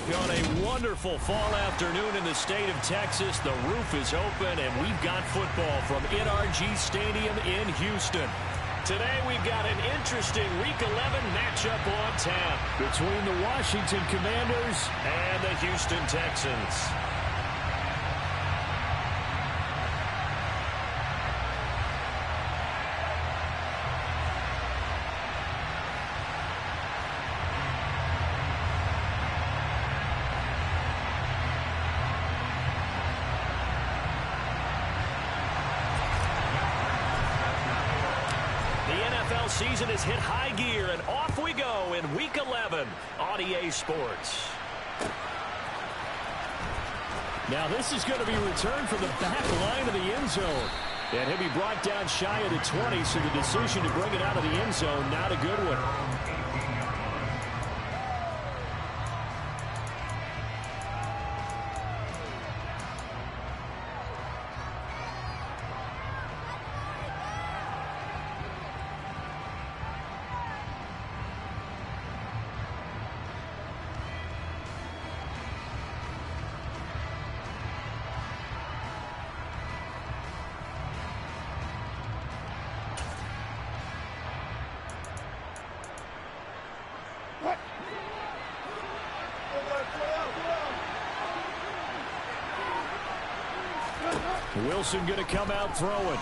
On a wonderful fall afternoon in the state of Texas, the roof is open, and we've got football from NRG Stadium in Houston. Today we've got an interesting Week 11 matchup on tap between the Washington Commanders and the Houston Texans. Season has hit high gear, and off we go in Week 11 on EA Sports. Now this is going to be returned from the back line of the end zone. And he'll be brought down shy of the 20, so the decision to bring it out of the end zone, not a good one. Wilson going to come out throwing.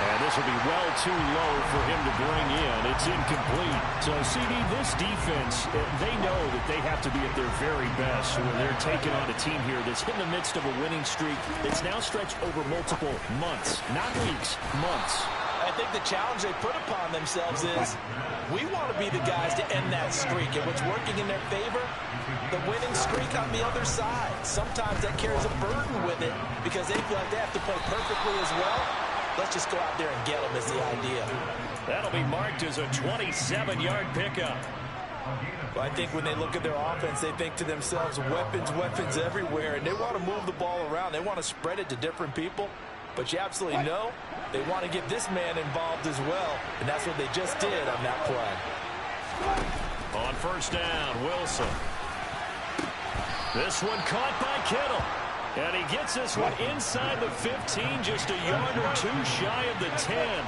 And this will be well too low for him to bring in. It's incomplete. So, CD, this defense, they know that they have to be at their very best when they're taking on a team here that's in the midst of a winning streak that's now stretched over multiple months, not weeks, months. I think the challenge they put upon themselves is we want to be the guys to end that streak. And what's working in their favor, the winning streak on the other side. Sometimes that carries a burden with it because they feel like they have to play perfectly as well. Let's just go out there and get them is the idea. That'll be marked as a 27-yard pickup. Well, I think when they look at their offense, they think to themselves, weapons, weapons everywhere. And they want to move the ball around. They want to spread it to different people. But you absolutely know they want to get this man involved as well. And that's what they just did on that play. On first down, Wilson. This one caught by Kittle. And he gets this one inside the 15, just a yard or two shy of the 10.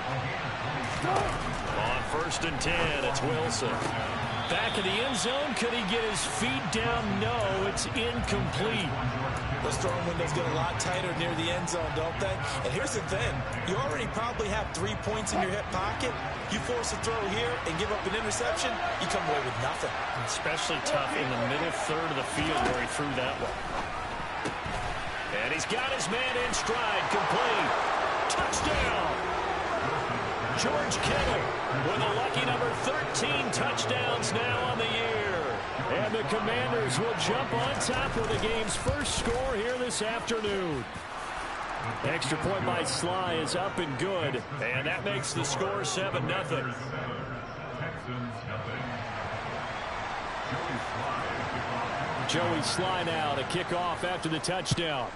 On first and 10, it's Wilson. Back in the end zone, could he get his feet down? No, it's incomplete. Those throwing windows get a lot tighter near the end zone, don't they? And here's the thing. You already probably have 3 points in your hip pocket. You force a throw here and give up an interception, you come away with nothing. Especially tough in the middle third of the field where he threw that one. And he's got his man in stride, complete. Touchdown! George Kittle with a lucky number 13 touchdowns now on the year. And the Commanders will jump on top of the game's first score here this afternoon. Extra point by Sly is up and good. And that makes the score 7-0. Joey Sly now to kick off after the touchdown.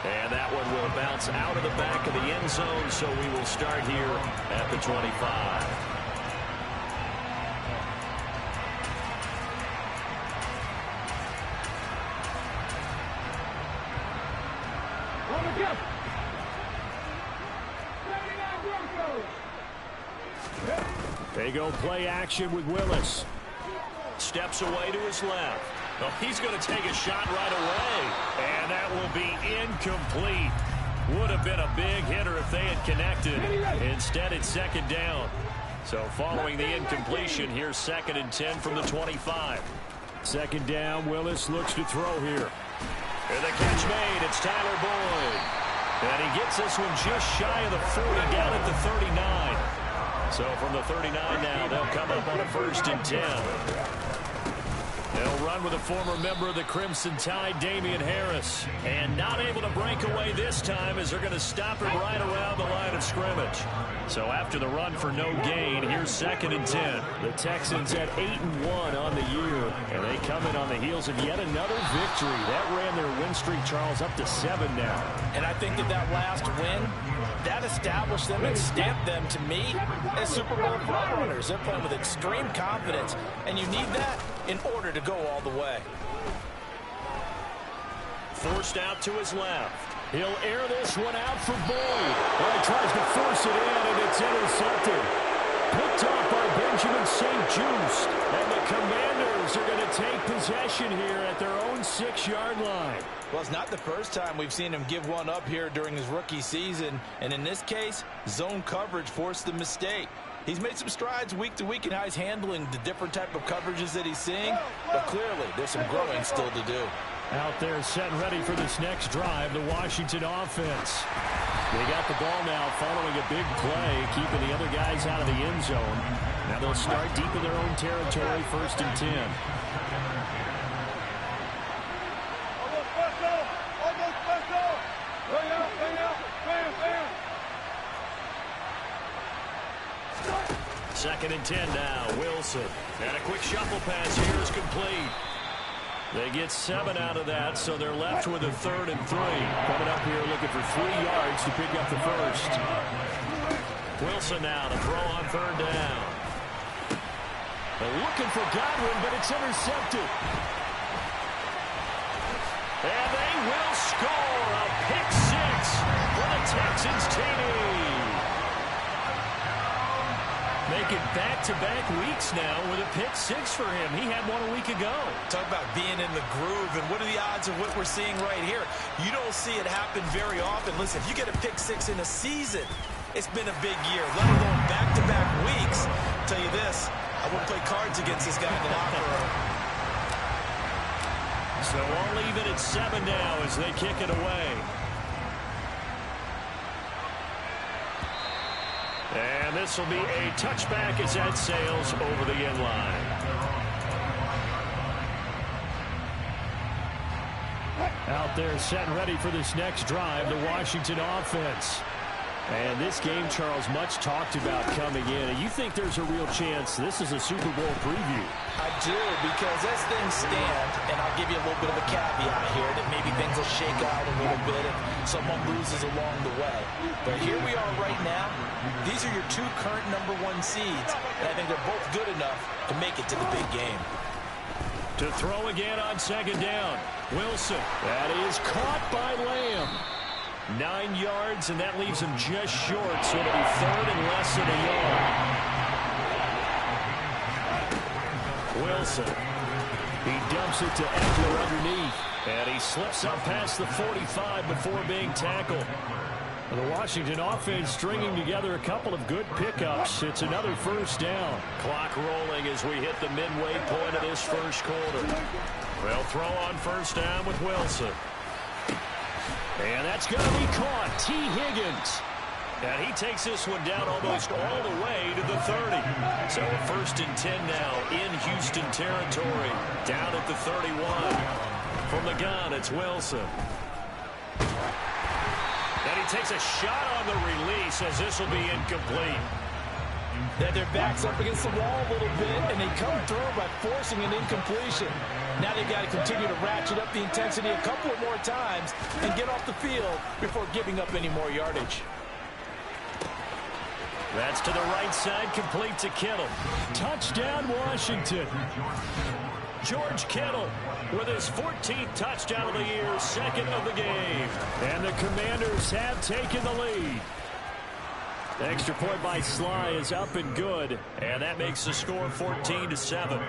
And that one will bounce out of the back of the end zone, so we will start here at the 25. They go play action with Willis. Steps away to his left. Well, he's going to take a shot right away. And that will be incomplete. Would have been a big hitter if they had connected. Instead, it's second down. So following the incompletion, here's 2nd and 10 from the 25. Second down, Willis looks to throw here. And the catch made, it's Tyler Boyd. And he gets this one just shy of the 40, down at the 39. So from the 39 now, they'll come up on a 1st and 10. They'll run with a former member of the Crimson Tide, Damian Harris. And not able to break away this time as they're going to stop him right around the line of scrimmage. So after the run for no gain, here's 2nd and 10. The Texans at 8-1 on the year. And they come in on the heels of yet another victory. That ran their win streak, Charles, up to 7 now. And I think that last win, that established them and stamped them, to me, as Super Bowl frontrunners. They're playing with extreme confidence, and you need that in order to go all the way. Forced out to his left. He'll air this one out for Boyd. Well, he tries to force it in, and it's intercepted. Picked off by Benjamin St-Juste. And the Commanders are going to take possession here at their own 6-yard line. Well, it's not the first time we've seen him give one up here during his rookie season. And in this case, zone coverage forced the mistake. He's made some strides week to week in how he's handling the different type of coverages that he's seeing. But clearly, there's some growing still to do. Out there set and ready for this next drive, the Washington offense. They got the ball now following a big play, keeping the other guys out of the end zone. Now they'll start deep in their own territory, 1st and 10. Second and 10 now, Wilson. And a quick shuffle pass here is complete. They get 7 out of that, so they're left with a 3rd and 3. Coming up here looking for 3 yards to pick up the first. Wilson now to throw on 3rd down. They're looking for Godwin, but it's intercepted. And they will score a pick 6 for the Texans team. Making back-to-back weeks now with a pick 6 for him. He had one a week ago. Talk about being in the groove, and what are the odds of what we're seeing right here? You don't see it happen very often. Listen, if you get a pick 6 in a season, it's been a big year, let alone back-to-back weeks. I'll tell you this, I wouldn't play cards against this guy in the locker room. So all even at 7 now as they kick it away. And this will be a touchback as that sails over the end line. Out there set and ready for this next drive, the Washington offense. And this game, Charles, much talked about coming in. And you think there's a real chance this is a Super Bowl preview? I do, because as things stand, and I'll give you a little bit of a caveat here, that maybe things will shake out a little bit if someone loses along the way. But here we are right now. These are your 2 current #1 seeds, and I think they're both good enough to make it to the big game. To throw again on 2nd down. Wilson. That is caught by Lamb. 9 yards, and that leaves him just short, so it'll be 3rd and less than a yard. Wilson. He dumps it to Eckler underneath, and he slips up past the 45 before being tackled. The Washington offense stringing together a couple of good pickups. It's another 1st down. Clock rolling as we hit the midway point of this 1st quarter. They'll throw on 1st down with Wilson. And that's going to be caught. T. Higgins. And he takes this one down almost all the way to the 30. So 1st and 10 now in Houston territory. Down at the 31. From the gun, it's Wilson. And he takes a shot on the release as this will be incomplete. That their backs up against the wall a little bit, and they come through by forcing an incompletion. Now they've got to continue to ratchet up the intensity a couple of more times and get off the field before giving up any more yardage. That's to the right side, complete to Kittle. Touchdown, Washington. George Kittle with his 14th touchdown of the year, 2nd of the game. And the Commanders have taken the lead. The extra point by Sly is up and good, and that makes the score 14-7.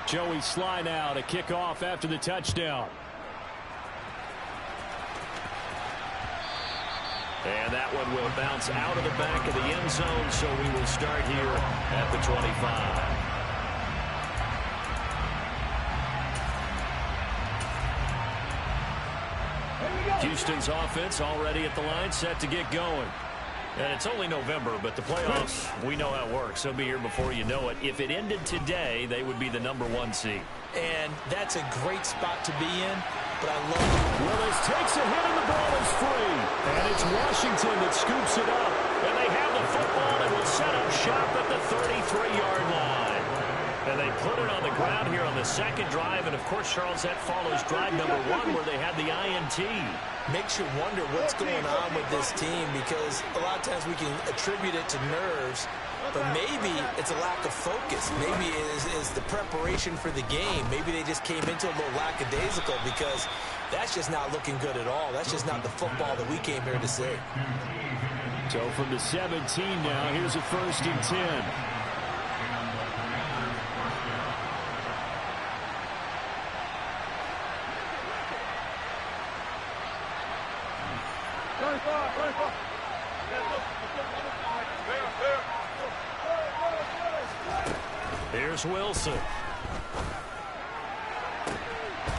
Joey Sly now to kick off after the touchdown. And that one will bounce out of the back of the end zone, so we will start here at the 25. Here we go. Houston's offense already at the line, set to get going. And it's only November, but the playoffs, we know how it works. They'll be here before you know it. If it ended today, they would be the #1 seed. And that's a great spot to be in, but I love it. Willis takes a hit and the ball is free. And it's Washington that scoops it up. And they have the football and will set up shop at the 33-yard line. And they put it on the ground here on the second drive. And, of course, Charles, that follows drive #1 where they had the INT. Makes you wonder what's going on with this team, because a lot of times we can attribute it to nerves, but maybe it's a lack of focus. Maybe it is the preparation for the game. Maybe they just came into a little lackadaisical, because that's just not looking good at all. That's just not the football that we came here to see. So from the 17 now, here's a 1st and 10. Here's Wilson.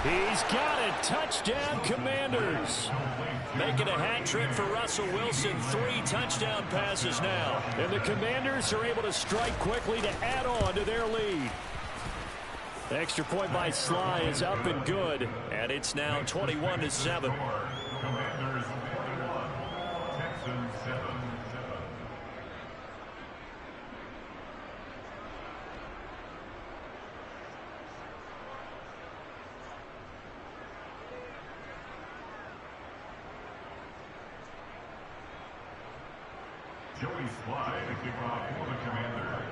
He's got it. Touchdown, Commanders. Making a hat trick for Russell Wilson. 3 touchdown passes now. And the Commanders are able to strike quickly to add on to their lead. The extra point by Sly is up and good. And it's now 21-7. Texans 7-7. Joey Sly to kick off for the Commanders.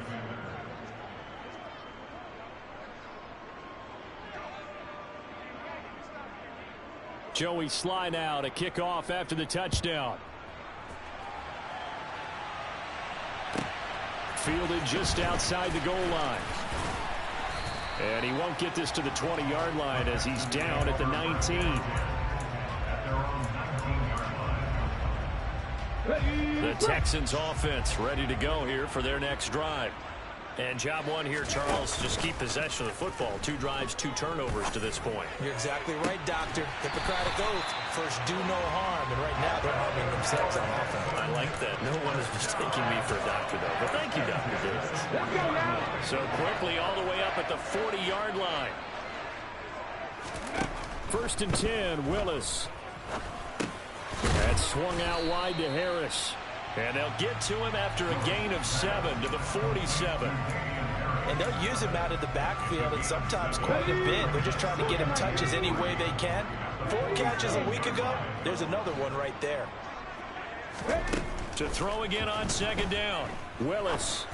Joey Sly now to kick off after the touchdown. Fielded just outside the goal line. And he won't get this to the 20-yard line as he's down at the 19. The Texans offense ready to go here for their next drive. And job one here, Charles, just keep possession of the football. 2 drives, 2 turnovers to this point. You're exactly right, Doctor. Hippocratic oath. First, do no harm. And right now, they're harming themselves on offense. I like that. No one is mistaking me for a doctor, though. But thank you, Dr. Davis. So quickly all the way up at the 40-yard line. 1st and 10, Willis. That swung out wide to Harris. And they'll get to him after a gain of 7 to the 47. And they'll use him out of the backfield, and sometimes quite a bit. They're just trying to get him touches any way they can. 4 catches a week ago. There's another one right there. To throw again on 2nd down. Willis.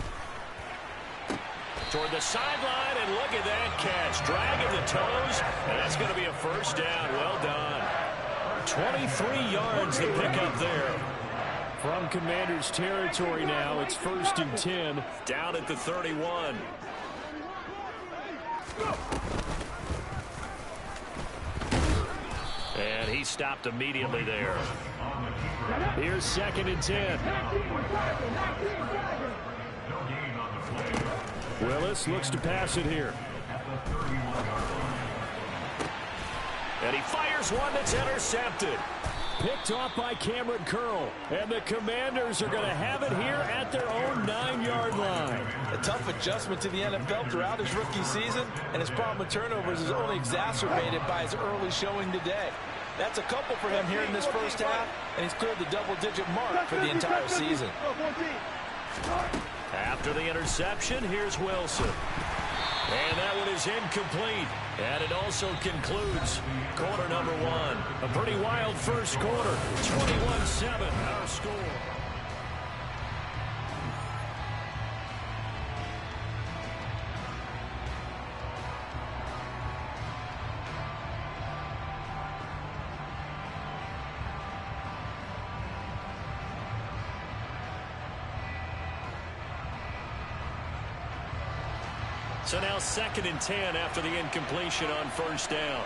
Toward the sideline, and look at that catch. Dragging the toes, and that's going to be a 1st down. Well done. 23 yards to pick up there. From Commanders territory now, it's 1st and 10. Down at the 31. And he stopped immediately there. Here's 2nd and 10. Willis looks to pass it here. And he fires one that's intercepted. Picked off by Cameron Curl. And the Commanders are going to have it here at their own 9-yard line. A tough adjustment to the NFL throughout his rookie season, and his problem with turnovers is only exacerbated by his early showing today. That's a couple for him here in this first half, and he's cleared the double-digit mark for the entire season. After the interception, here's Wilson. And that one is incomplete. And it also concludes quarter number 1. A pretty wild first quarter. 21-7 our score. So now 2nd and 10 after the incompletion on 1st down.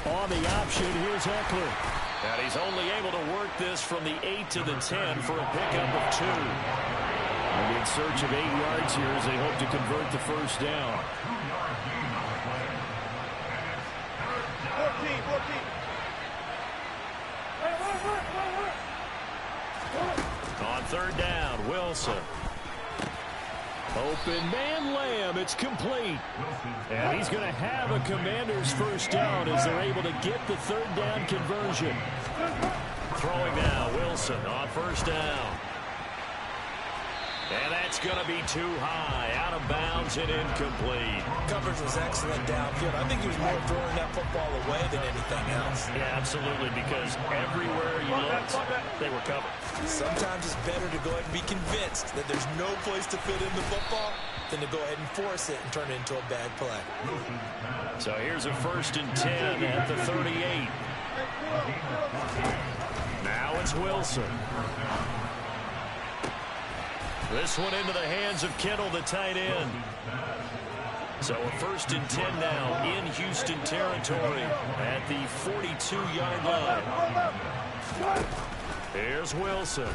On the option, here's Eckler. And he's only able to work this from the 8 to the 10 for a pickup of 2. And in search of 8 yards here as they hope to convert the first down. 14. On third down, Wilson. Open man, Lamb. It's complete. And he's going to have a Commanders first down as they're able to get the third down conversion. Throwing now, Wilson on first down. And that's going to be too high, out of bounds and incomplete. Coverage was excellent downfield. I think he was more throwing that football away than anything else. Yeah, absolutely, because everywhere you looked, they were covered. Sometimes it's better to go ahead and be convinced that there's no place to fit in the football than to go ahead and force it and turn it into a bad play. So here's a 1st and 10 at the 38. Now it's Wilson. This one into the hands of Kittle, the tight end. So a 1st and 10 now in Houston territory at the 42-yard line. Here's Wilson.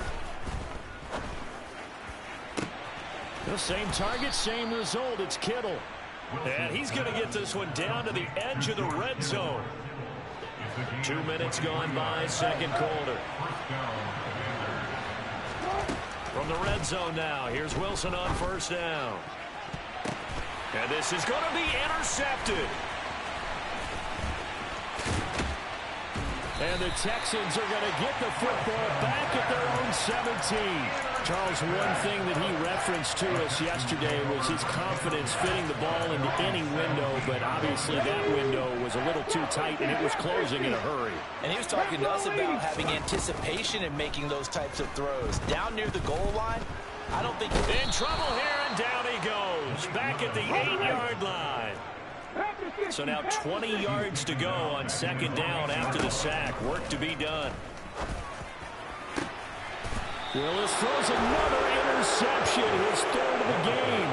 The same target, same result. It's Kittle. And he's going to get this one down to the edge of the red zone. 2 minutes gone by, second quarter. From the red zone now, here's Wilson on first down. And this is going to be intercepted. And the Texans are going to get the football back at their own 17. Charles, one thing that he referenced to us yesterday was his confidence fitting the ball into any window, but obviously that window was a little too tight, and it was closing in a hurry. And he was talking to us about having anticipation in making those types of throws. Down near the goal line, I don't think he's in trouble here, and down he goes. Back at the 8-yard line. So now 20 yards to go on second down after the sack. Work to be done. Willis throws another interception, his third of the game.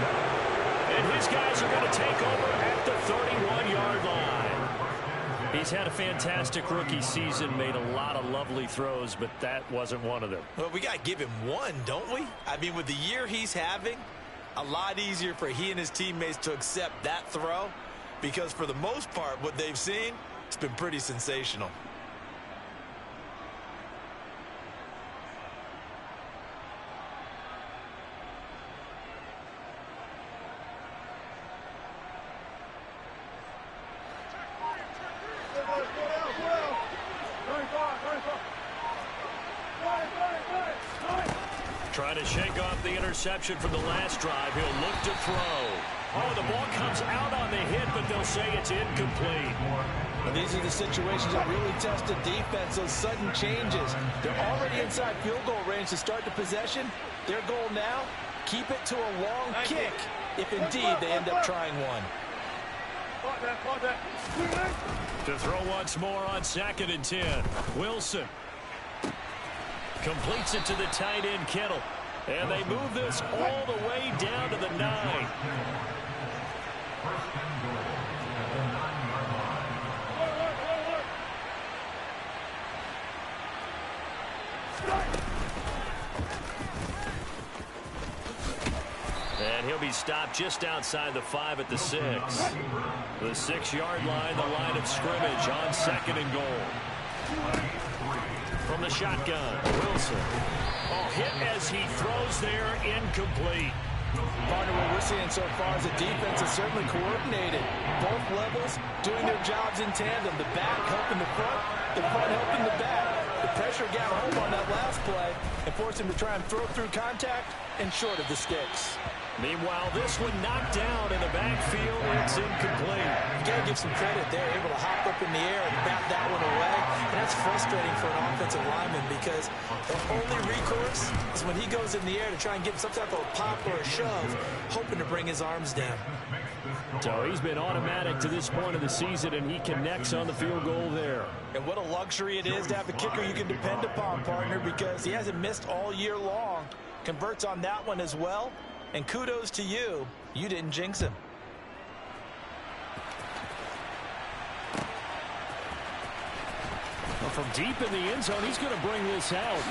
And his guys are going to take over at the 31-yard line. He's had a fantastic rookie season, made a lot of lovely throws, but that wasn't one of them. Well, we got to give him one, don't we? I mean, with the year he's having, a lot easier for he and his teammates to accept that throw, because for the most part, what they've seen, it's been pretty sensational. Trying to shake off the interception from the last drive. He'll look to throw. Oh, the ball comes out on the hit, but they'll say it's incomplete. Well, these are the situations that really test the defense, those sudden changes. They're already inside field goal range to start the possession. Their goal now, keep it to a long kick, if indeed they end up trying one. To throw once more on 2nd and 10. Wilson completes it to the tight end, Kittle. And they move this all the way down to the 9. And he'll be stopped just outside the 5 at the 6. The 6-yard line, the line of scrimmage on 2nd and goal. From the shotgun, Wilson. Oh, hit as he throws there, incomplete. Partner, what we're seeing so far is the defense is certainly coordinated. Both levels doing their jobs in tandem. The back helping the front helping the back. The pressure got home on that last play and forced him to try and throw through contact and short of the sticks. Meanwhile, this one knocked down in the backfield. It's incomplete. You got to give some credit. They're able to hop up in the air and bat that one away. And that's frustrating for an offensive lineman because the only recourse is when he goes in the air to try and get some type of a pop or a shove, hoping to bring his arms down. So he's been automatic to this point of the season, and he connects on the field goal there. And what a luxury it is to have a kicker you can depend upon, partner, because he hasn't missed all year long. Converts on that one as well. And kudos to you. You didn't jinx him. Well, from deep in the end zone, he's going to bring this out.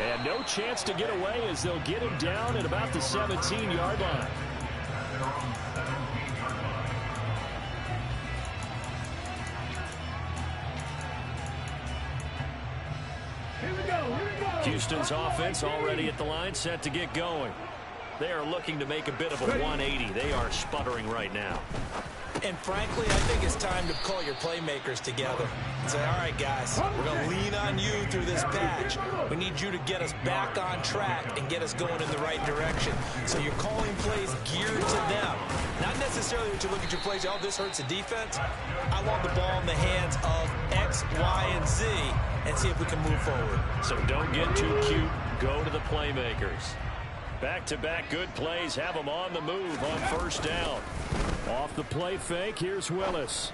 And no chance to get away as they'll get him down at about the 17-yard line. Houston's offense already at the line, set to get going. They are looking to make a bit of a 180. They are sputtering right now. And frankly, I think it's time to call your playmakers together and say, all right, guys, we're going to lean on you through this patch. We need you to get us back on track and get us going in the right direction. So you're calling plays geared to them. Not necessarily that you look at your plays, oh, this hurts the defense. I want the ball in the hands of X, Y, and Z and see if we can move forward. So don't get too cute. Go to the playmakers. Back-to-back good plays have them on the move on first down. Off the play fake, here's Willis.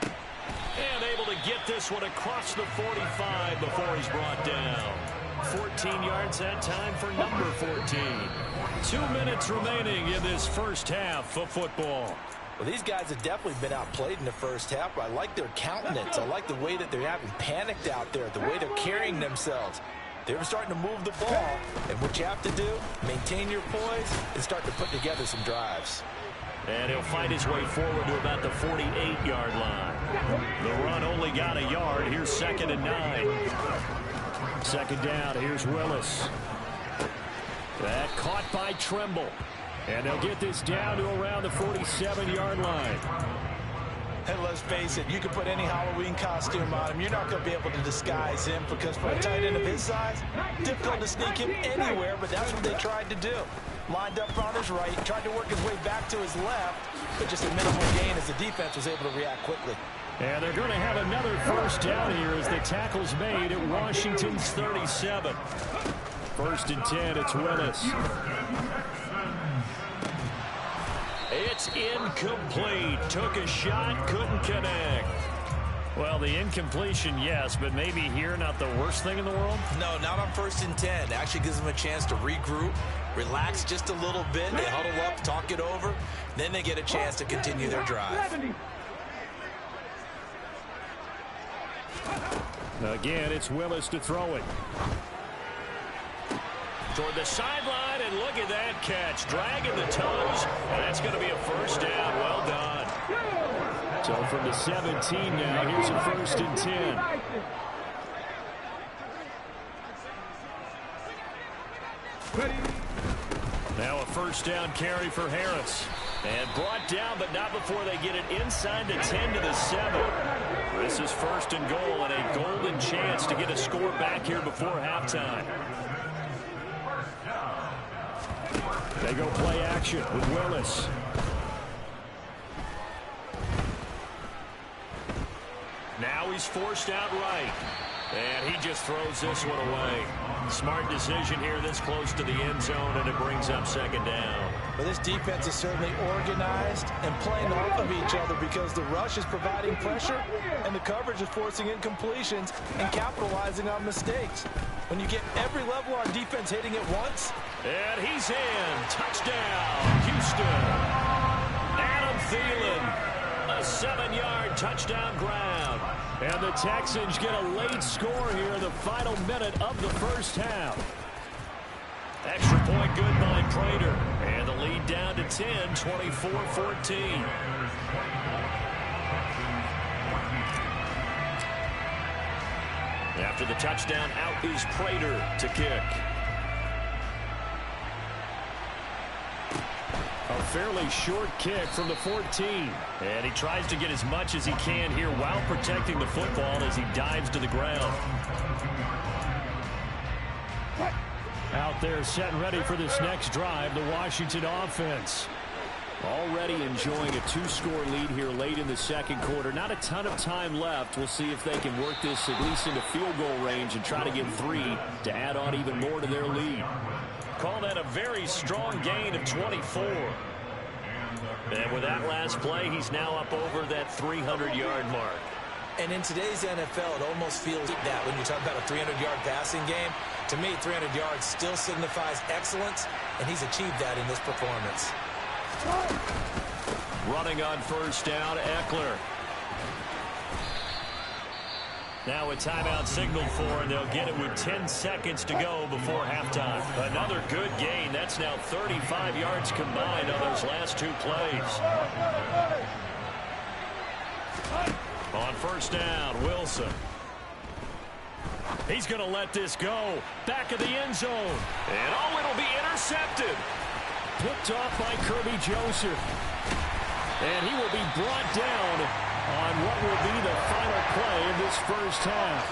And able to get this one across the 45 before he's brought down. 14 yards that time for number 14. 2 minutes remaining in this first half of football. Well, these guys have definitely been outplayed in the first half, but I like their countenance. I like the way that they're having panicked out there, the way they're carrying themselves. They're starting to move the ball, and what you have to do, maintain your poise and start to put together some drives. And he'll find his way forward to about the 48-yard line. The run only got a yard. Here's 2nd and 9. Second down, here's Willis. That caught by Tremble. And they'll get this down to around the 47-yard line. And let's face it, you can put any Halloween costume on him. You're not going to be able to disguise him because for a tight end of his size, difficult to sneak him anywhere, but that's what they tried to do. Lined up on his right, tried to work his way back to his left, but just a minimal gain as the defense was able to react quickly. And they're going to have another first down here as the tackle's made at Washington's 37. 1st and 10, it's Willis. It's incomplete. Took a shot, couldn't connect. Well, the incompletion, yes, but maybe here not the worst thing in the world? No, not on 1st and 10. Actually gives them a chance to regroup, relax just a little bit. They huddle up, talk it over. Then they get a chance to continue their drive. Again, it's Willis to throw it. Toward the sideline, and look at that catch. Dragging the toes, and that's going to be a first down. Well done. So from the 17 now, here's a 1st and 10. Now a first down carry for Harris. And brought down, but not before they get it inside the 10 to the 7. This is 1st and goal, and a golden chance to get a score back here before halftime. They go play action with Willis. Now he's forced out right. And he just throws this one away. Smart decision here this close to the end zone, and it brings up 2nd down. Well, this defense is certainly organized and playing off of each other because the rush is providing pressure and the coverage is forcing incompletions and capitalizing on mistakes. When you get every level on defense hitting it once. And he's in. Touchdown, Houston. Adam Thielen, a 7-yard touchdown grab. And the Texans get a late score here in the final minute of the first half. Extra point good by Prater. And the lead down to 10, 24-14. After the touchdown, out is Prater to kick. A fairly short kick from the 14. And he tries to get as much as he can here while protecting the football as he dives to the ground. Out there set and ready for this next drive, the Washington offense. Already enjoying a 2-score lead here late in the second quarter. Not a ton of time left. We'll see if they can work this at least into field goal range and try to get 3 to add on even more to their lead. Call that a very strong gain of 24. And with that last play, he's now up over that 300-yard mark. And in today's NFL, it almost feels like that when you talk about a 300-yard passing game. To me, 300 yards still signifies excellence, and he's achieved that in this performance. Running on first down, Eckler. Now a timeout signaled for, and they'll get it with 10 seconds to go before halftime. Another good gain. That's now 35 yards combined on those last two plays. On first down, Wilson. He's going to let this go. Back of the end zone. And oh, it'll be intercepted. Picked off by Kirby Joseph. And he will be brought down on what will be the final play of this first half.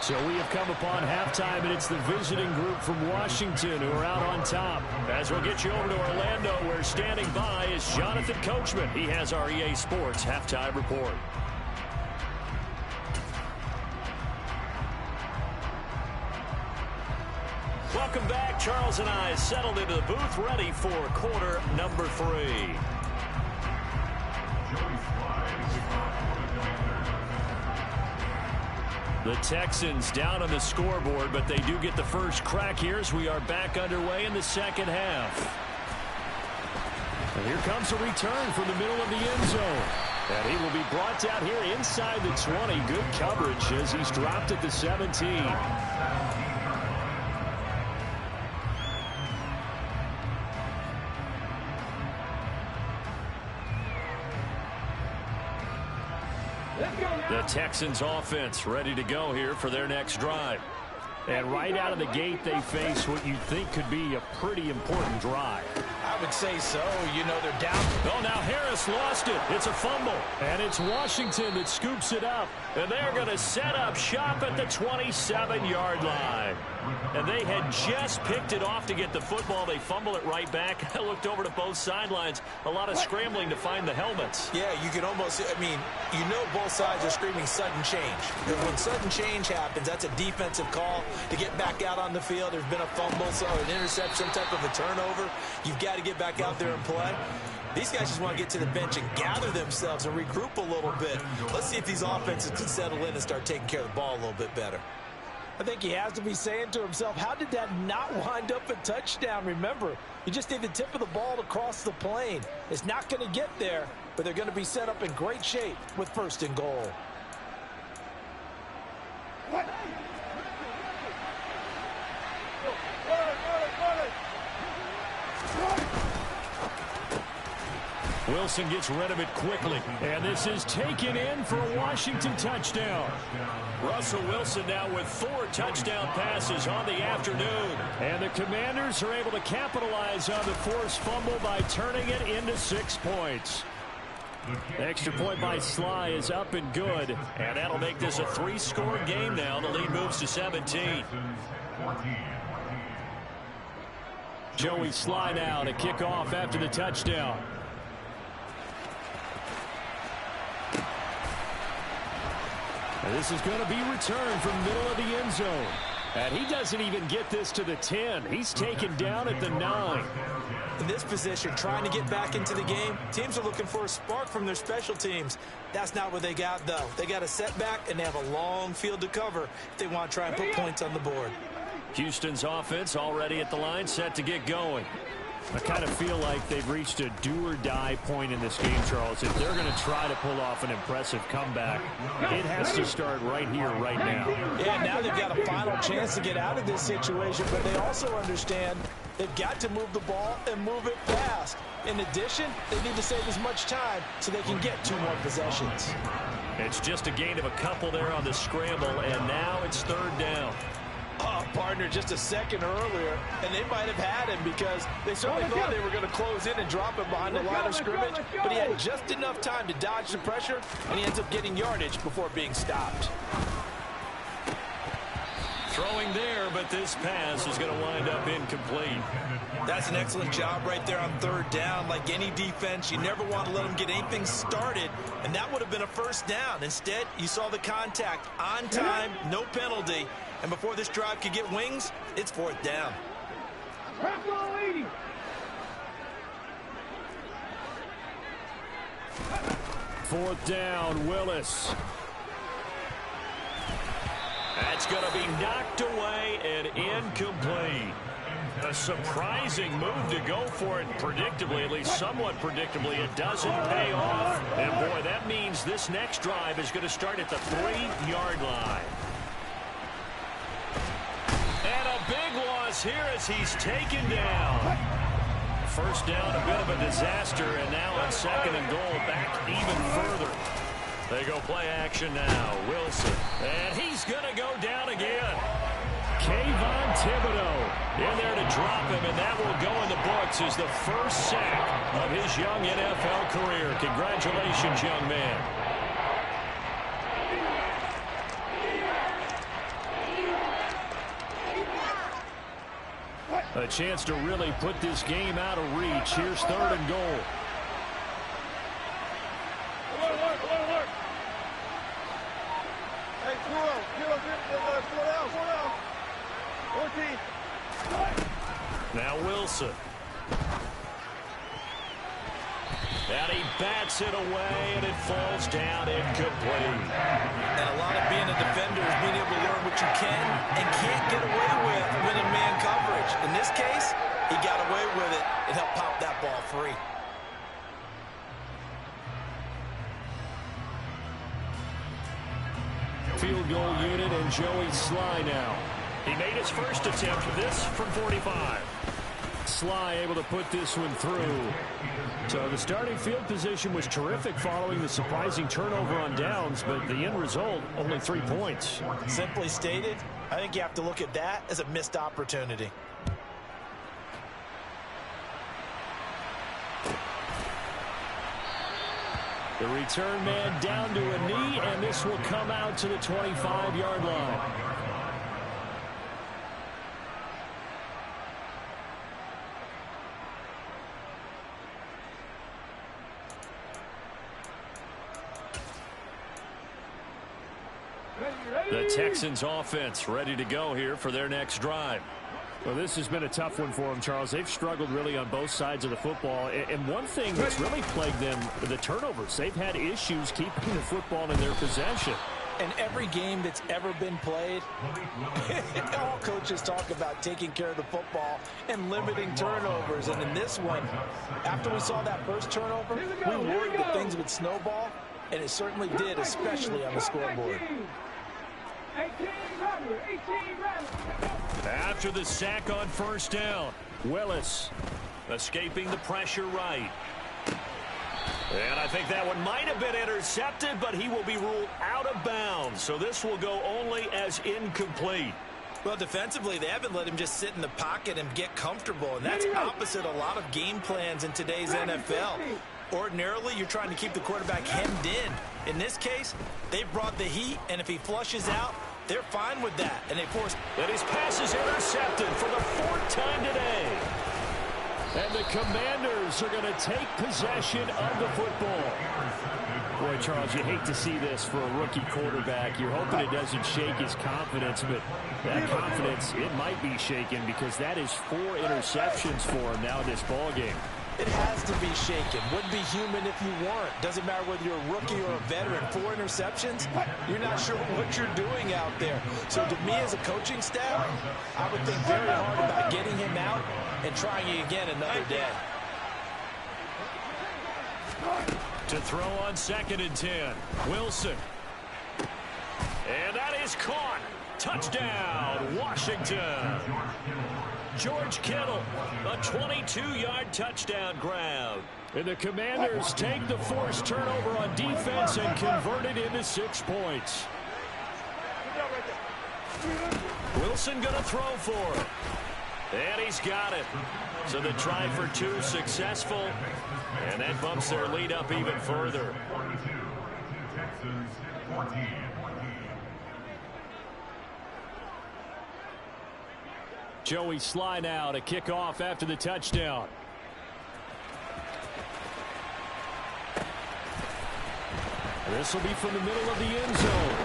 So we have come upon halftime, and it's the visiting group from Washington who are out on top. As we'll get you over to Orlando, where standing by is Jonathan Coachman. He has our EA Sports halftime report. Welcome back. Charles and I settled into the booth, ready for quarter number 3. The Texans down on the scoreboard, but they do get the first crack here as we are back underway in the second half. And here comes a return from the middle of the end zone. And he will be brought down here inside the 20. Good coverage as he's dropped at the 17. The Texans offense ready to go here for their next drive. And right out of the gate, they face what you think could be a pretty important drive. I would say so. You know, they're down. Oh, now Harris lost it. It's a fumble. And it's Washington that scoops it up. And they're going to set up shop at the 27-yard line. And they had just picked it off to get the football. They fumble it right back. I looked over to both sidelines. A lot of scrambling to find the helmets. Yeah, you can almost, I mean, you know both sides are screaming sudden change. And when sudden change happens, that's a defensive call to get back out on the field. There's been a fumble, so an interception, some type of a turnover. You've got to get back out there and play. These guys just want to get to the bench and gather themselves and regroup a little bit. Let's see if these offenses can settle in and start taking care of the ball a little bit better. I think he has to be saying to himself, how did that not wind up a touchdown? Remember, you just need the tip of the ball to cross the plane. It's not going to get there, but they're going to be set up in great shape with first and goal. Wilson gets rid of it quickly, and this is taken in for a Washington touchdown. Russell Wilson now with 4 touchdown passes on the afternoon. And the Commanders are able to capitalize on the forced fumble by turning it into 6 points. The extra point by Sly is up and good, and that'll make this a 3-score game now. The lead moves to 17. Joey Sly now to kick off after the touchdown. And this is going to be returned from middle of the end zone. And he doesn't even get this to the 10. He's taken down at the 9. In this position, trying to get back into the game, teams are looking for a spark from their special teams. That's not what they got, though. They got a setback, and they have a long field to cover if they want to try and put points on the board. Houston's offense already at the line, set to get going. I kind of feel like they've reached a do-or-die point in this game, Charles. If they're going to try to pull off an impressive comeback, it has to start right here, right now. Yeah, now they've got a final chance to get out of this situation, but they also understand they've got to move the ball and move it fast. In addition, they need to save as much time so they can get 2 more possessions. It's just a gain of a couple there on the scramble, and now it's 3rd down. Oh, partner, just a second earlier, and they might have had him because they certainly thought they were going to close in and drop him behind the line of scrimmage, but he had just enough time to dodge the pressure, and he ends up getting yardage before being stopped. Throwing there, but this pass is going to wind up incomplete. That's an excellent job right there on 3rd down. Like any defense, you never want to let them get anything started, and that would have been a first down. Instead, you saw the contact on time, no penalty. And before this drive could get wings, it's 4th down. 4th down, Willis. That's going to be knocked away and incomplete. A surprising move to go for it predictably, at least somewhat predictably. It doesn't pay off. And, boy, that means this next drive is going to start at the 3-yard line. And a big loss here as he's taken down. First down, a bit of a disaster, and now on 2nd and goal, back even further. They go play action now. Wilson. And he's going to go down again. Kayvon Thibodeau in there to drop him, and that will go in the books as the first sack of his young NFL career. Congratulations, young man. A chance to really put this game out of reach. Here's 3rd and goal. Now Wilson. And he bats it away, and it falls down incomplete. And a lot of being a defender is being able to learn what you can and can't get away with when in man coverage. In this case, he got away with it and helped pop that ball free. Field goal unit and Joey Sly now. He made his first attempt, this from 45. Sly able to put this one through. So the starting field position was terrific following the surprising turnover on downs, but the end result, only 3 points. Simply stated, I think you have to look at that as a missed opportunity. The return man down to a knee, and this will come out to the 25-yard line. The Texans offense ready to go here for their next drive. Well, this has been a tough one for them, Charles. They've struggled really on both sides of the football. And one thing that's really plagued them, the turnovers. They've had issues keeping the football in their possession. In every game that's ever been played, all coaches talk about taking care of the football and limiting turnovers. And in this one, after we saw that first turnover, we worried that things would snowball, and it certainly did, especially on the scoreboard. After the sack on first down, Willis escaping the pressure right. And I think that one might have been intercepted, but he will be ruled out of bounds. So this will go only as incomplete. Well, defensively, they haven't let him just sit in the pocket and get comfortable, and that's opposite a lot of game plans in today's NFL. Ordinarily, you're trying to keep the quarterback hemmed in. In this case, they brought the heat, and if he flushes out, they're fine with that, and they force. And his pass is intercepted for the 4th time today. And the Commanders are going to take possession of the football. Boy, Charles, you hate to see this for a rookie quarterback. You're hoping it doesn't shake his confidence, but that confidence, it might be shaken because that is 4 interceptions for him now in this ballgame. It has to be shaken. Wouldn't be human if you weren't. Doesn't matter whether you're a rookie or a veteran. 4 interceptions, you're not sure what you're doing out there. So to me as a coaching staff, I would think very hard about getting him out and trying it again another day. To throw on 2nd and 10, Wilson. And that is caught. Touchdown, Washington. George Kittle, a 22-yard touchdown grab. And the Commanders take the forced turnover on defense and convert it into 6 points. Wilson going to throw for it. And he's got it. So the try for 2 successful. And that bumps their lead up even further. Texans 14. Joey Sly now to kick off after the touchdown. This will be from the middle of the end zone.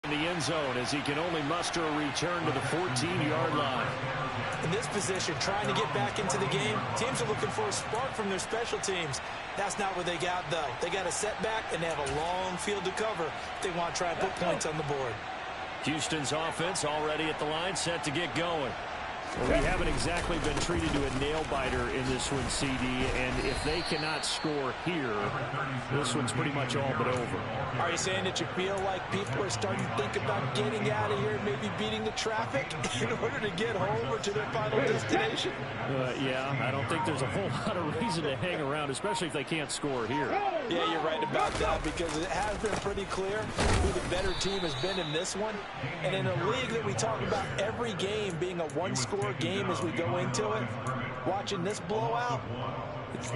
The end end zone as he can only muster a return to the 14-yard line. In this position, trying to get back into the game, teams are looking for a spark from their special teams. That's not what they got, though. They got a setback, and they have a long field to cover if they want to try and put points on the board. Houston's offense already at the line, set to get going. Well, we haven't exactly been treated to a nail-biter in this one, CD, and if they cannot score here, this one's pretty much all but over. Are you saying that you feel like people are starting to think about getting out of here and maybe beating the traffic in order to get home or to their final destination? Yeah, I don't think there's a whole lot of reason to hang around, especially if they can't score here. Yeah, you're right about that because it has been pretty clear who the better team has been in this one. And in a league that we talk about every game being a one-score game as we go into it, watching this blowout,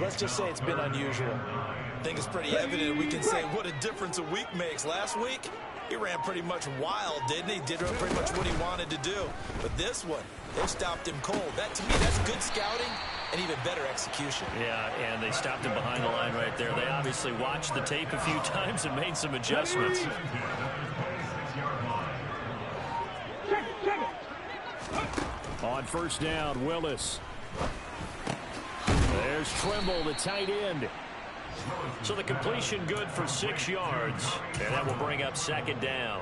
let's just say it's been unusual. I think it's pretty evident. We can say what a difference a week makes. Last week, he ran pretty much wild, didn't he? Did pretty much what he wanted to do. But this one, they stopped him cold. That, to me, that's good scouting and even better execution. Yeah, and they stopped him behind the line right there. They obviously watched the tape a few times and made some adjustments. On first down, Willis. There's Trimble, the tight end. So the completion good for 6 yards, and that will bring up second down.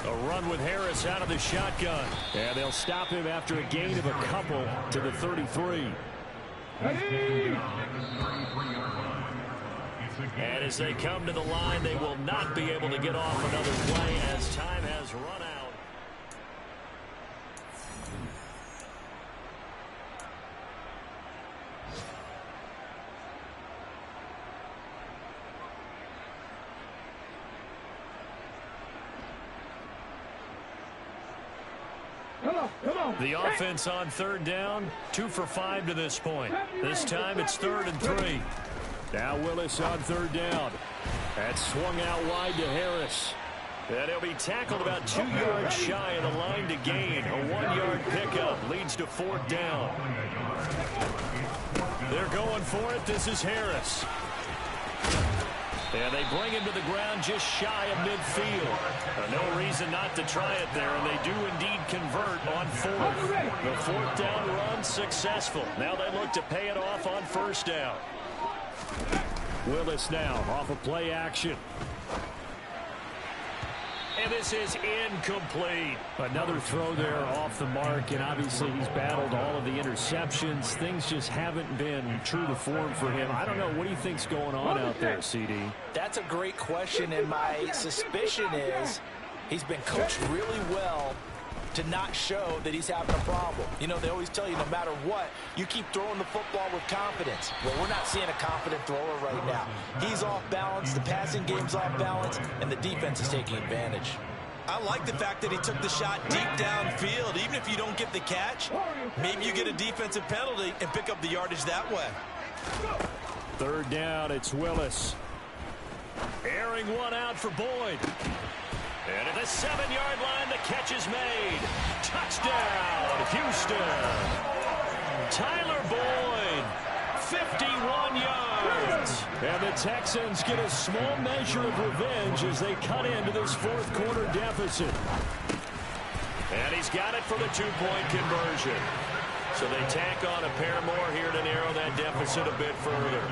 A run with Harris out of the shotgun, and they'll stop him after a gain of a couple to the 33. And as they come to the line, they will not be able to get off another play as time has run out. The offense on third down, 2 for 5 to this point. This time it's 3rd and 3. Now Willis on third down. That's swung out wide to Harris. And he'll be tackled about 2 yards shy of the line to gain. A 1-yard pickup leads to 4th down. They're going for it. This is Harris. And they bring him to the ground just shy of midfield. No reason not to try it there, and they do indeed convert on 4th. The 4th down run successful. Now they look to pay it off on first down. Willis now off of play action. And this is incomplete. Another throw there off the mark, and obviously he's battled all of the interceptions. Things just haven't been true to form for him. I don't know. What do you think's going on out there, CD? That's a great question, and my suspicion is he's been coached really well to not show that he's having a problem. You know, they always tell you no matter what, you keep throwing the football with confidence. Well, we're not seeing a confident thrower right now. He's off balance, the passing game's off balance, and the defense is taking advantage. I like the fact that he took the shot deep downfield. Even if you don't get the catch, maybe you get a defensive penalty and pick up the yardage that way. 3rd down, it's Willis. Airing one out for Boyd. And at the 7-yard line, the catch is made. Touchdown, Houston. Tyler Boyd, 51 yards. And the Texans get a small measure of revenge as they cut into this 4th quarter deficit. And he's got it for the 2-point conversion. So they tack on a pair more here to narrow that deficit a bit further.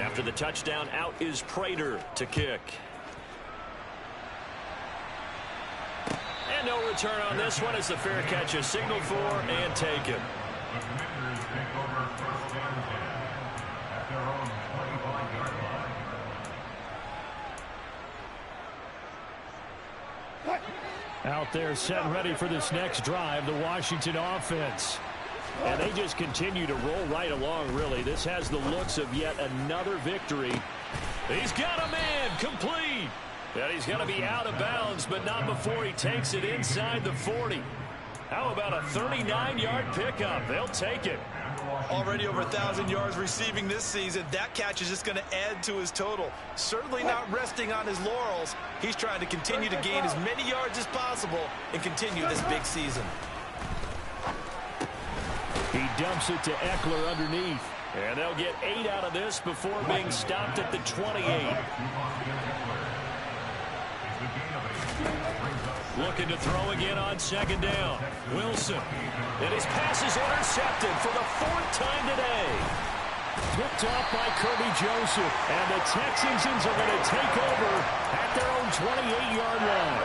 After the touchdown, out is Prater to kick. And no return on this one as the fair catch is signaled for and taken. Out there set and ready for this next drive, the Washington offense. And they just continue to roll right along, really. This has the looks of yet another victory. He's got a man, complete. And he's going to be out of bounds, but not before he takes it inside the 40. How about a 39-yard pickup? They'll take it. Already over 1,000 yards receiving this season. That catch is just going to add to his total. Certainly not resting on his laurels. He's trying to continue to gain as many yards as possible and continue this big season. He dumps it to Eckler underneath. And they'll get 8 out of this before being stopped at the 28. Looking to throw again on second down. Wilson. And his pass is intercepted for the 4th time today. Picked off by Kirby Joseph. And the Texans are going to take over at their own 28-yard line.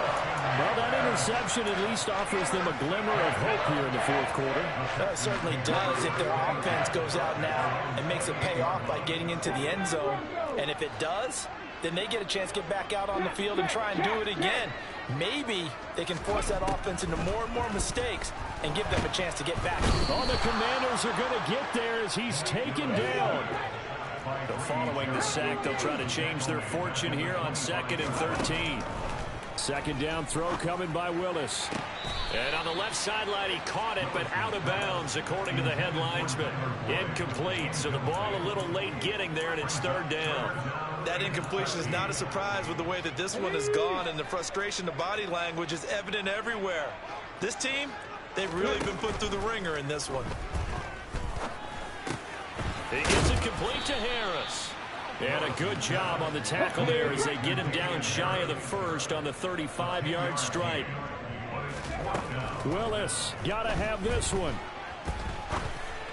Well, that interception at least offers them a glimmer of hope here in the 4th quarter. It certainly does if their offense goes out now and makes it pay off by getting into the end zone. And if it does, then they get a chance to get back out on the field and try and do it again. Maybe they can force that offense into more and more mistakes and give them a chance to get back. Oh, the Commanders are going to get there as he's taken down. But following the sack, they'll try to change their fortune here on 2nd and 13. Second down throw coming by Willis. And on the left sideline, he caught it, but out of bounds, according to the head linesman. Incomplete, so the ball a little late getting there, and it's 3rd down. That incompletion is not a surprise with the way that this one has gone, and the frustration, the body language is evident everywhere. This team, they've really been put through the ringer in this one. He gets it complete to Harris. And a good job on the tackle there as they get him down shy of the 1st on the 35-yard strike. Willis, got to have this one.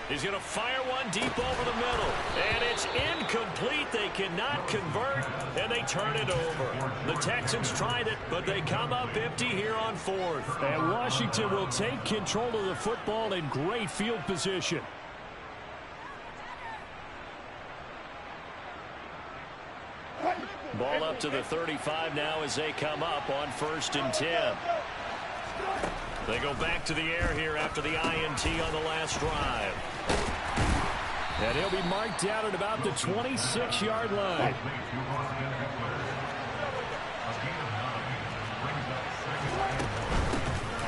He's going to fire one deep over the middle. And it's incomplete. They cannot convert, and they turn it over. The Texans tried it, but they come up empty here on 4th. And Washington will take control of the football in great field position. Ball up to the 35 now as they come up on 1st and 10. They go back to the air here after the INT on the last drive. And he'll be marked down at about the 26-yard line.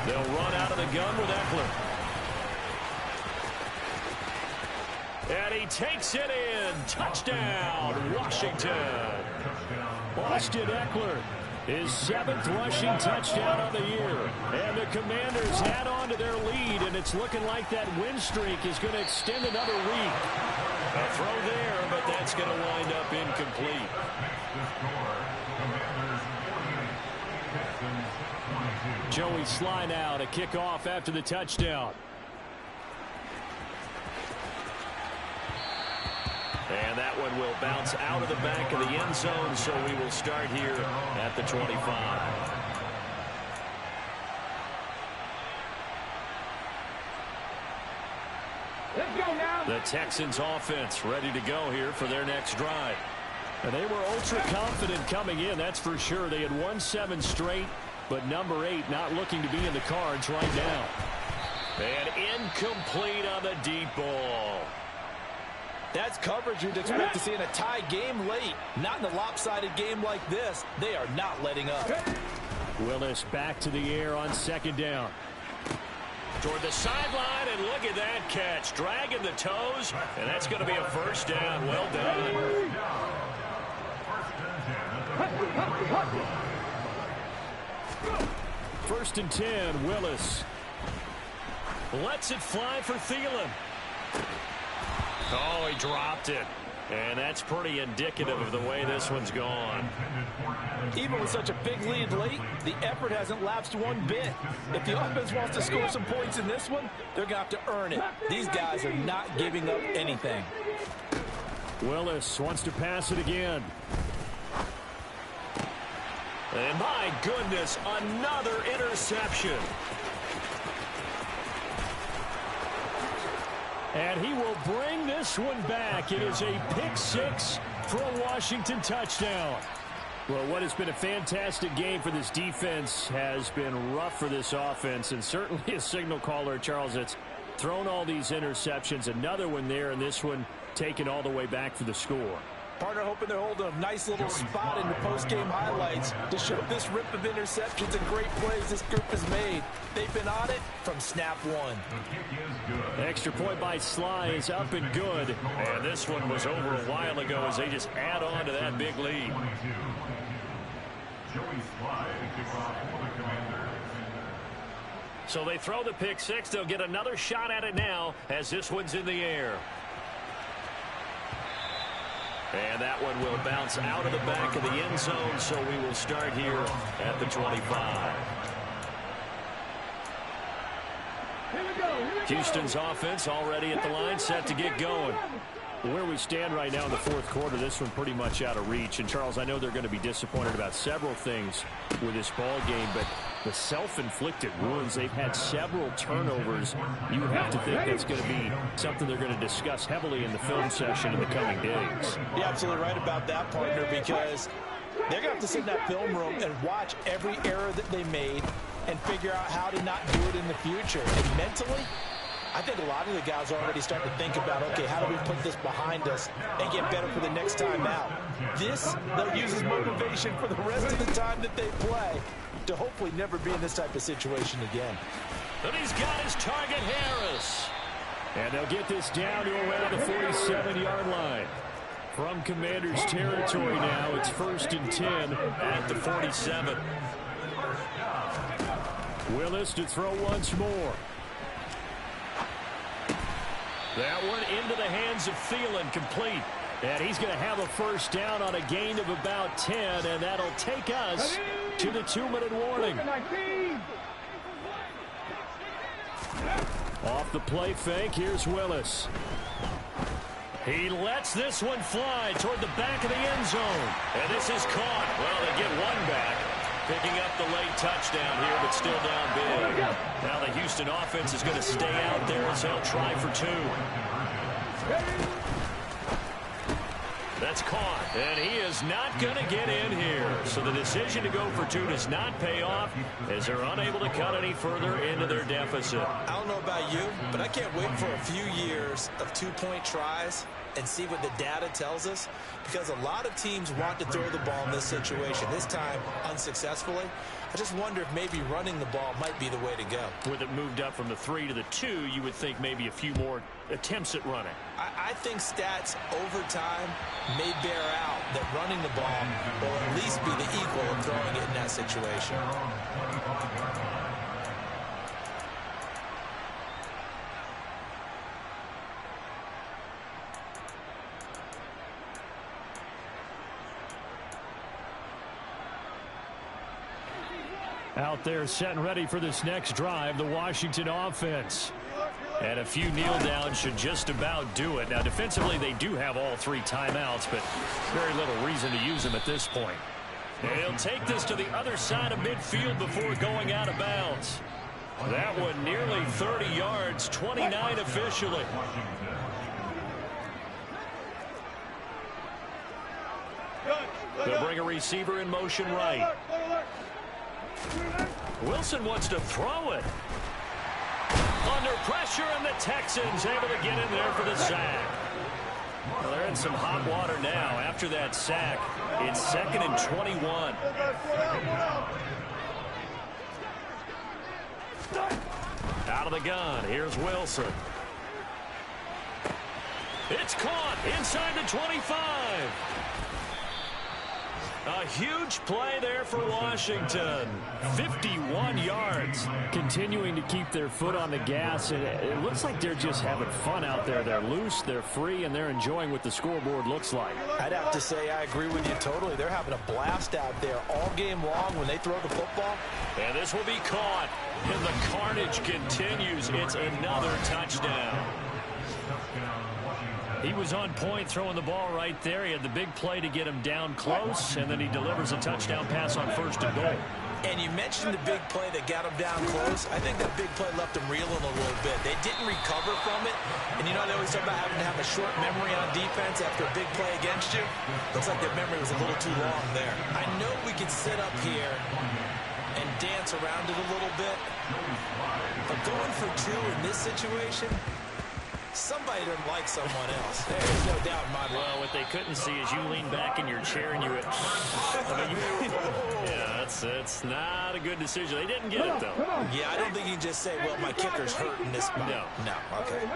They'll run out of the gun with Eckler. And he takes it in. Touchdown, Washington. Austin Eckler, his 7th rushing touchdown of the year. And the Commanders add on to their lead, and it's looking like that win streak is going to extend another week. A throw there, but that's going to wind up incomplete. Joey Sly now to kick off after the touchdown. And that one will bounce out of the back of the end zone, so we will start here at the 25. Let's go now. The Texans offense ready to go here for their next drive. And they were ultra confident coming in, that's for sure. They had won 7 straight, but number 8 not looking to be in the cards right now. And incomplete on the deep ball. That's coverage you'd expect to see in a tie game late. Not in a lopsided game like this. They are not letting up. Willis back to the air on 2nd down. Toward the sideline, and look at that catch. Dragging the toes, and that's going to be a 1st down. Well done. 1st and 10, Willis. Lets it fly for Thielen. Oh, he dropped it. And that's pretty indicative of the way this one's gone. Even with such a big lead late, the effort hasn't lapsed one bit. If the offense wants to score some points in this one, they're going to have to earn it. These guys are not giving up anything. Willis wants to pass it again. And my goodness, another interception. And he will bring this one back. It is a pick 6 for a Washington touchdown. Well, what has been a fantastic game for this defense has been rough for this offense, and certainly a signal caller, Charles, that's thrown all these interceptions. Another one there, and this one taken all the way back for the score. Partner hoping they're holding a nice little spot in the post-game highlights to show this rip of interceptions and great plays this group has made. They've been on it from snap one. Extra point by Sly is up and good. And this one was over a while ago as they just add on to that big lead. So they throw the pick six. They'll get another shot at it now as this one's in the air. And that one will bounce out of the back of the end zone, so we will start here at the 25. Houston's offense already at the line, set to get going. Where we stand right now in the fourth quarter, this one pretty much out of reach. And, Charles, I know they're going to be disappointed about several things with this ball game, but the self-inflicted wounds, they've had several turnovers. You would have to think that's going to be something they're going to discuss heavily in the film session in the coming days. You're absolutely right about that, partner, because they're going to have to sit in that film room and watch every error that they made and figure out how to not do it in the future. And mentally, I think a lot of the guys are already starting to think about, okay, how do we put this behind us and get better for the next time out? This, they'll use as motivation for the rest of the time that they play to hopefully never be in this type of situation again. And he's got his target, Harris. And they'll get this down to around the 47-yard line. From Commanders territory now, it's 1st and 10 at the 47. Willis to throw once more. That one into the hands of Thielen, complete. And he's going to have a first down on a gain of about 10, and that'll take us to the 2-minute warning. Off the play fake, here's Willis. He lets this one fly toward the back of the end zone. And this is caught. Well, they get one back. Picking up the late touchdown here, but still down big. Now the Houston offense is going to stay out there as they'll try for two. That's caught, and he is not going to get in here. So the decision to go for two does not pay off as they're unable to cut any further into their deficit. I don't know about you, but I can't wait for a few years of two-point tries and see what the data tells us, because a lot of teams want to throw the ball in this situation, this time unsuccessfully. I just wonder if maybe running the ball might be the way to go. With it moved up from the 3 to the 2, you would think maybe a few more attempts at running. I think stats over time may bear out that running the ball will at least be the equal of throwing it in that situation. Out there set and ready for this next drive, the Washington offense. And a few kneel downs should just about do it. Now, defensively, they do have all 3 timeouts, but very little reason to use them at this point. They'll take this to the other side of midfield before going out of bounds. That one nearly 30 yards, 29 officially. They'll bring a receiver in motion right. Wilson wants to throw it. Under pressure, and the Texans able to get in there for the sack. Well, they're in some hot water now. After that sack, it's 2nd and 21. Out of the gun, here's Wilson. It's caught inside the 25. A huge play there for Washington. 51 yards. Continuing to keep their foot on the gas, and it looks like they're just having fun out there. They're loose, they're free, and they're enjoying what the scoreboard looks like. I'd have to say I agree with you totally. They're having a blast out there all game long when they throw the football. And this will be caught, and the carnage continues. It's another touchdown. He was on point throwing the ball right there. He had the big play to get him down close, and then he delivers a touchdown pass on 1st and goal. And you mentioned the big play that got him down close. I think that big play left him reeling a little bit. They didn't recover from it. And you know, they always talk about having to have a short memory on defense after a big play against you. Looks like their memory was a little too long there. I know we could sit up here and dance around it a little bit, but going for two in this situation, somebody doesn't like someone else. There's no doubt in my mind. Well, what they couldn't see is you lean back in your chair and you went, yeah, that's not a good decision. They didn't get it, though. Yeah, I don't think you can just say, well, my kicker's hurt in this spot. No, okay.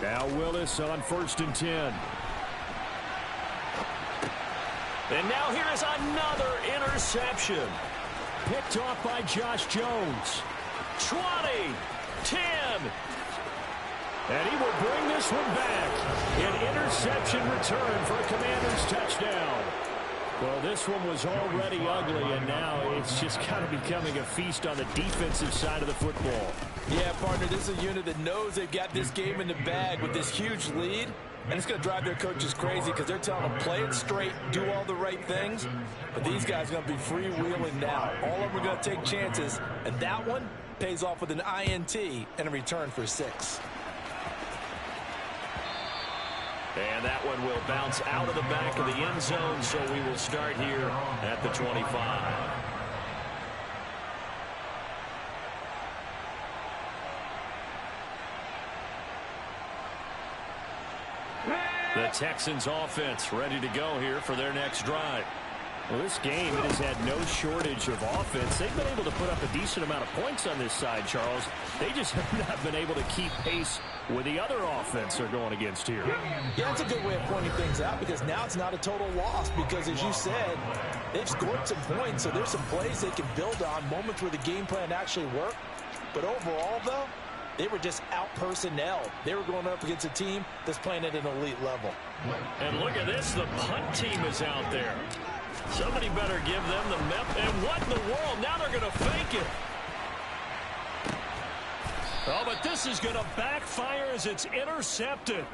Now Willis on 1st and 10. And now here is another interception. Picked off by Josh Jones. 20, 10. And he will bring this one back. An interception return for a Commanders touchdown. Well, this one was already ugly, and now it's just kind of becoming a feast on the defensive side of the football. Yeah, partner, this is a unit that knows they've got this game in the bag with this huge lead, and it's going to drive their coaches crazy because they're telling them play it straight, do all the right things, but these guys are going to be freewheeling now. All of them are going to take chances, and that one pays off with an INT and a return for 6. And that one will bounce out of the back of the end zone, so we will start here at the 25. The Texans offense ready to go here for their next drive. Well, this game, it has had no shortage of offense. They've been able to put up a decent amount of points on this side, Charles. They just have not been able to keep pace with the other offense they're going against here. Yeah, that's a good way of pointing things out because now it's not a total loss because, as you said, they've scored some points, so there's some plays they can build on, moments where the game plan actually worked. But overall, though, they were just out-personnel. They were going up against a team that's playing at an elite level. And look at this. The punt team is out there. Somebody better give them the mep. And what in the world? Now they're going to fake it. Oh, but this is going to backfire as it's intercepted.